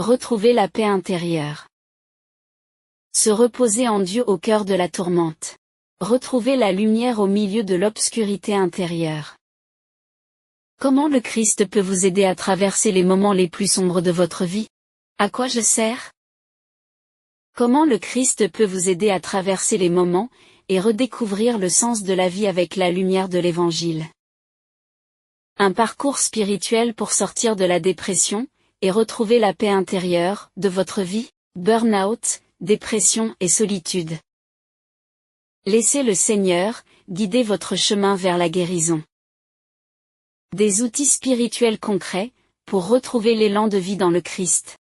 Retrouver la paix intérieure. Se reposer en Dieu au cœur de la tourmente. Retrouver la lumière au milieu de l'obscurité intérieure. Comment le Christ peut vous aider à traverser les moments les plus sombres de votre vie? À quoi je sers? Comment le Christ peut vous aider à traverser les moments, et redécouvrir le sens de la vie avec la lumière de l'Évangile? Un parcours spirituel pour sortir de la dépression, et retrouver la paix intérieure de votre vie, burn-out, dépression et solitude. Laissez le Seigneur guider votre chemin vers la guérison. Des outils spirituels concrets, pour retrouver l'élan de vie dans le Christ.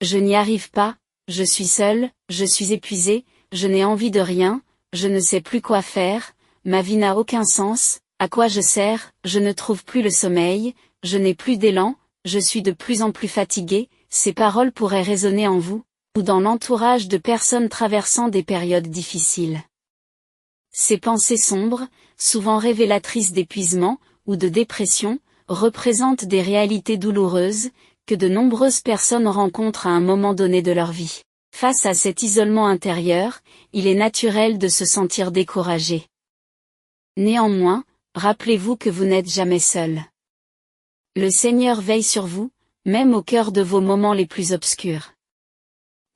Je n'y arrive pas, je suis seul, je suis épuisé, je n'ai envie de rien, je ne sais plus quoi faire, ma vie n'a aucun sens, à quoi je sers, je ne trouve plus le sommeil, je n'ai plus d'élan, je suis de plus en plus fatigué. Ces paroles pourraient résonner en vous, ou dans l'entourage de personnes traversant des périodes difficiles. Ces pensées sombres, souvent révélatrices d'épuisement, ou de dépression, représentent des réalités douloureuses, que de nombreuses personnes rencontrent à un moment donné de leur vie. Face à cet isolement intérieur, il est naturel de se sentir découragé. Néanmoins, rappelez-vous que vous n'êtes jamais seul. Le Seigneur veille sur vous, même au cœur de vos moments les plus obscurs.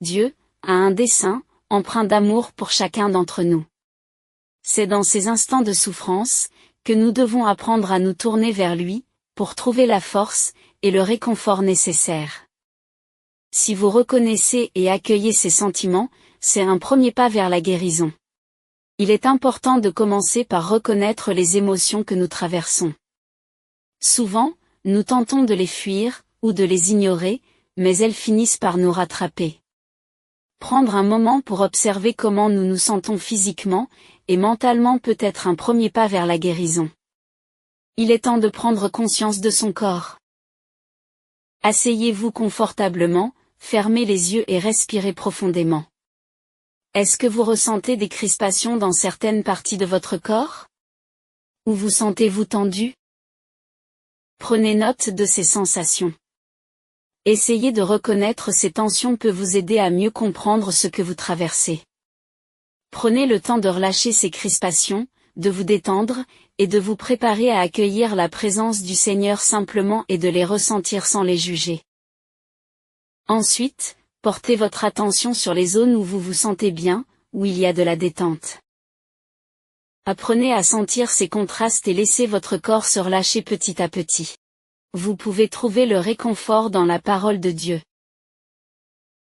Dieu a un dessein, empreint d'amour pour chacun d'entre nous. C'est dans ces instants de souffrance, que nous devons apprendre à nous tourner vers lui, pour trouver la force, et le réconfort nécessaire. Si vous reconnaissez et accueillez ces sentiments, c'est un premier pas vers la guérison. Il est important de commencer par reconnaître les émotions que nous traversons. Souvent, nous tentons de les fuir, ou de les ignorer, mais elles finissent par nous rattraper. Prendre un moment pour observer comment nous nous sentons physiquement, et mentalement peut être un premier pas vers la guérison. Il est temps de prendre conscience de son corps. Asseyez-vous confortablement, fermez les yeux et respirez profondément. Est-ce que vous ressentez des crispations dans certaines parties de votre corps? Ou vous sentez-vous tendu? Prenez note de ces sensations. Essayez de reconnaître ces tensions peut vous aider à mieux comprendre ce que vous traversez. Prenez le temps de relâcher ces crispations, de vous détendre, et de vous préparer à accueillir la présence du Seigneur simplement et de les ressentir sans les juger. Ensuite, portez votre attention sur les zones où vous vous sentez bien, où il y a de la détente. Apprenez à sentir ces contrastes et laissez votre corps se relâcher petit à petit. Vous pouvez trouver le réconfort dans la parole de Dieu.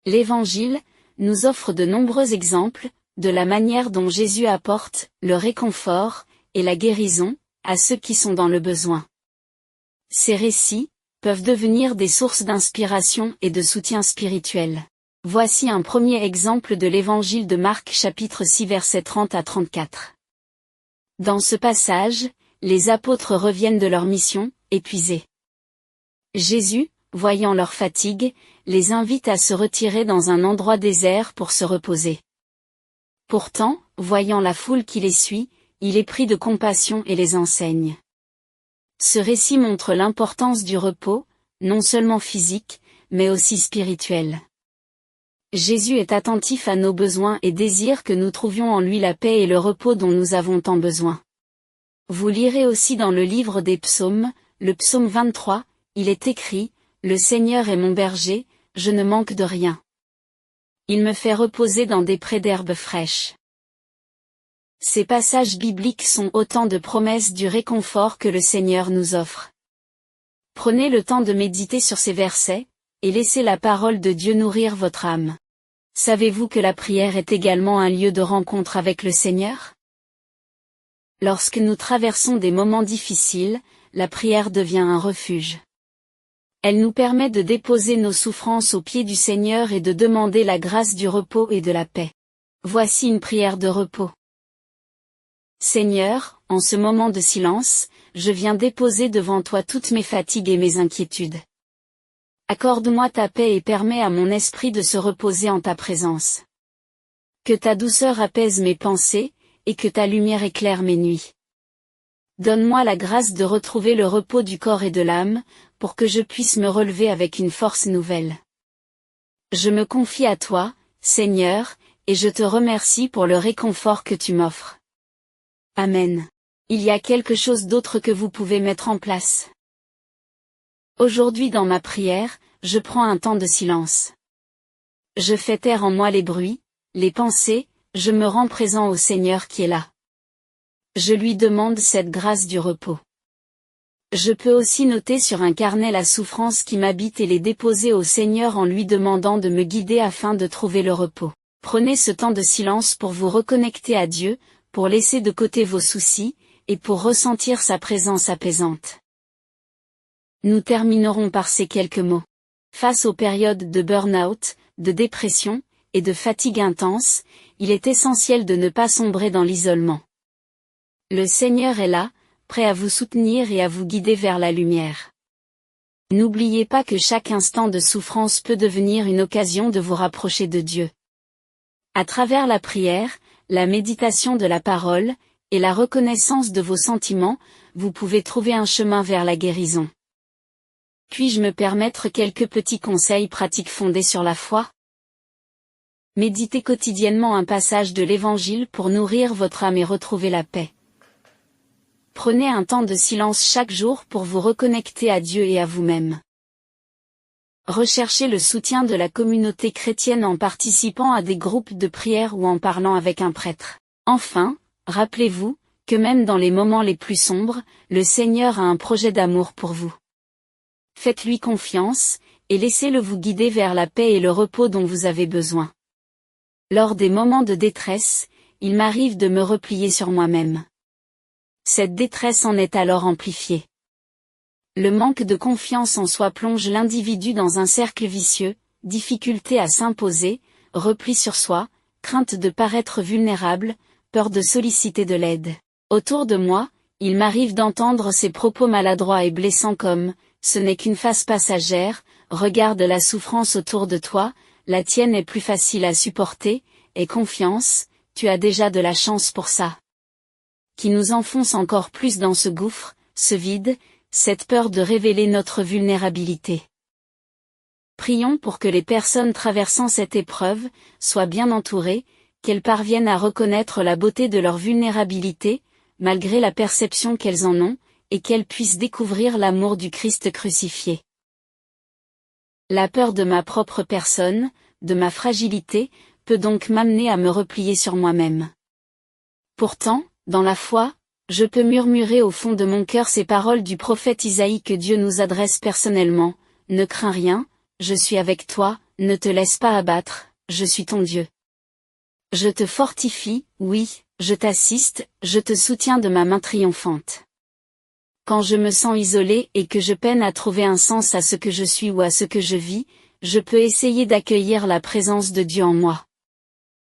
L'Évangile nous offre de nombreux exemples, de la manière dont Jésus apporte le réconfort et la guérison à ceux qui sont dans le besoin. Ces récits peuvent devenir des sources d'inspiration et de soutien spirituel. Voici un premier exemple de l'Évangile de Marc chapitre 6 versets 30 à 34. Dans ce passage, les apôtres reviennent de leur mission, épuisés. Jésus, voyant leur fatigue, les invite à se retirer dans un endroit désert pour se reposer. Pourtant, voyant la foule qui les suit, il est pris de compassion et les enseigne. Ce récit montre l'importance du repos, non seulement physique, mais aussi spirituel. Jésus est attentif à nos besoins et désire que nous trouvions en lui la paix et le repos dont nous avons tant besoin. Vous lirez aussi dans le livre des psaumes, le psaume 23, il est écrit, « Le Seigneur est mon berger, je ne manque de rien. Il me fait reposer dans des prés d'herbes fraîches. » Ces passages bibliques sont autant de promesses du réconfort que le Seigneur nous offre. Prenez le temps de méditer sur ces versets, et laissez la parole de Dieu nourrir votre âme. Savez-vous que la prière est également un lieu de rencontre avec le Seigneur? Lorsque nous traversons des moments difficiles, la prière devient un refuge. Elle nous permet de déposer nos souffrances aux pieds du Seigneur et de demander la grâce du repos et de la paix. Voici une prière de repos. Seigneur, en ce moment de silence, je viens déposer devant toi toutes mes fatigues et mes inquiétudes. Accorde-moi ta paix et permets à mon esprit de se reposer en ta présence. Que ta douceur apaise mes pensées, et que ta lumière éclaire mes nuits. Donne-moi la grâce de retrouver le repos du corps et de l'âme, pour que je puisse me relever avec une force nouvelle. Je me confie à toi, Seigneur, et je te remercie pour le réconfort que tu m'offres. Amen. Il y a quelque chose d'autre que vous pouvez mettre en place. Aujourd'hui dans ma prière, je prends un temps de silence. Je fais taire en moi les bruits, les pensées, je me rends présent au Seigneur qui est là. Je lui demande cette grâce du repos. Je peux aussi noter sur un carnet la souffrance qui m'habite et les déposer au Seigneur en lui demandant de me guider afin de trouver le repos. Prenez ce temps de silence pour vous reconnecter à Dieu, pour laisser de côté vos soucis, et pour ressentir sa présence apaisante. Nous terminerons par ces quelques mots. Face aux périodes de burn-out, de dépression, et de fatigue intense, il est essentiel de ne pas sombrer dans l'isolement. Le Seigneur est là, prêt à vous soutenir et à vous guider vers la lumière. N'oubliez pas que chaque instant de souffrance peut devenir une occasion de vous rapprocher de Dieu. À travers la prière, la méditation de la parole, et la reconnaissance de vos sentiments, vous pouvez trouver un chemin vers la guérison. Puis-je me permettre quelques petits conseils pratiques fondés sur la foi? Méditez quotidiennement un passage de l'Évangile pour nourrir votre âme et retrouver la paix. Prenez un temps de silence chaque jour pour vous reconnecter à Dieu et à vous-même. Recherchez le soutien de la communauté chrétienne en participant à des groupes de prière ou en parlant avec un prêtre. Enfin, rappelez-vous, que même dans les moments les plus sombres, le Seigneur a un projet d'amour pour vous. Faites-lui confiance, et laissez-le vous guider vers la paix et le repos dont vous avez besoin. Lors des moments de détresse, il m'arrive de me replier sur moi-même. Cette détresse en est alors amplifiée. Le manque de confiance en soi plonge l'individu dans un cercle vicieux, difficulté à s'imposer, repli sur soi, crainte de paraître vulnérable, peur de solliciter de l'aide. Autour de moi, il m'arrive d'entendre ces propos maladroits et blessants comme « ce n'est qu'une phase passagère, regarde la souffrance autour de toi, la tienne est plus facile à supporter, aie confiance, tu as déjà de la chance pour ça », qui nous enfonce encore plus dans ce gouffre, ce vide, cette peur de révéler notre vulnérabilité. Prions pour que les personnes traversant cette épreuve soient bien entourées, qu'elles parviennent à reconnaître la beauté de leur vulnérabilité, malgré la perception qu'elles en ont, et qu'elles puissent découvrir l'amour du Christ crucifié. La peur de ma propre personne, de ma fragilité, peut donc m'amener à me replier sur moi-même. Pourtant, dans la foi, je peux murmurer au fond de mon cœur ces paroles du prophète Isaïe que Dieu nous adresse personnellement, « Ne crains rien, je suis avec toi, ne te laisse pas abattre, je suis ton Dieu. Je te fortifie, oui, je t'assiste, je te soutiens de ma main triomphante. » Quand je me sens isolé et que je peine à trouver un sens à ce que je suis ou à ce que je vis, je peux essayer d'accueillir la présence de Dieu en moi.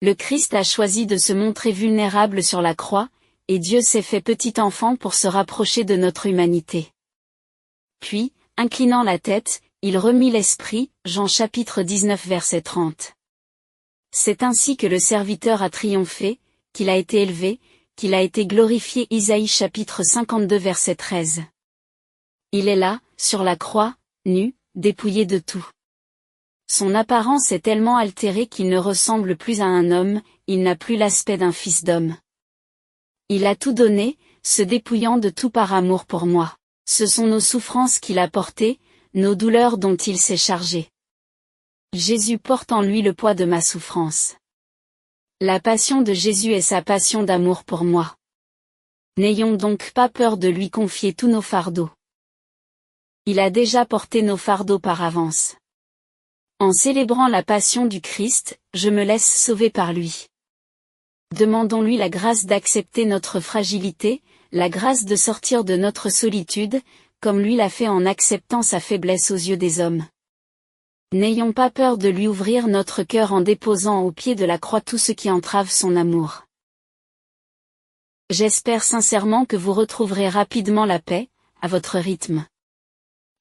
Le Christ a choisi de se montrer vulnérable sur la croix, et Dieu s'est fait petit enfant pour se rapprocher de notre humanité. Puis, inclinant la tête, il remit l'esprit, Jean chapitre 19 verset 30. C'est ainsi que le serviteur a triomphé, qu'il a été élevé, qu'il a été glorifié. Isaïe chapitre 52 verset 13. Il est là, sur la croix, nu, dépouillé de tout. Son apparence est tellement altérée qu'il ne ressemble plus à un homme, il n'a plus l'aspect d'un fils d'homme. Il a tout donné, se dépouillant de tout par amour pour moi. Ce sont nos souffrances qu'il a portées, nos douleurs dont il s'est chargé. Jésus porte en lui le poids de ma souffrance. La passion de Jésus est sa passion d'amour pour moi. N'ayons donc pas peur de lui confier tous nos fardeaux. Il a déjà porté nos fardeaux par avance. En célébrant la passion du Christ, je me laisse sauver par lui. Demandons-lui la grâce d'accepter notre fragilité, la grâce de sortir de notre solitude, comme lui l'a fait en acceptant sa faiblesse aux yeux des hommes. N'ayons pas peur de lui ouvrir notre cœur en déposant au pied de la croix tout ce qui entrave son amour. J'espère sincèrement que vous retrouverez rapidement la paix, à votre rythme.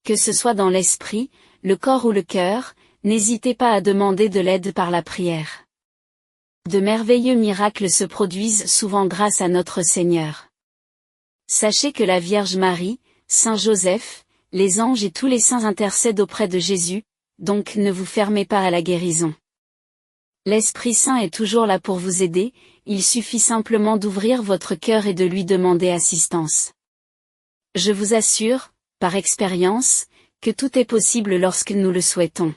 Que ce soit dans l'esprit, le corps ou le cœur, n'hésitez pas à demander de l'aide par la prière. De merveilleux miracles se produisent souvent grâce à notre Seigneur. Sachez que la Vierge Marie, Saint Joseph, les anges et tous les saints intercèdent auprès de Jésus, donc ne vous fermez pas à la guérison. L'Esprit Saint est toujours là pour vous aider, il suffit simplement d'ouvrir votre cœur et de lui demander assistance. Je vous assure, par expérience, que tout est possible lorsque nous le souhaitons.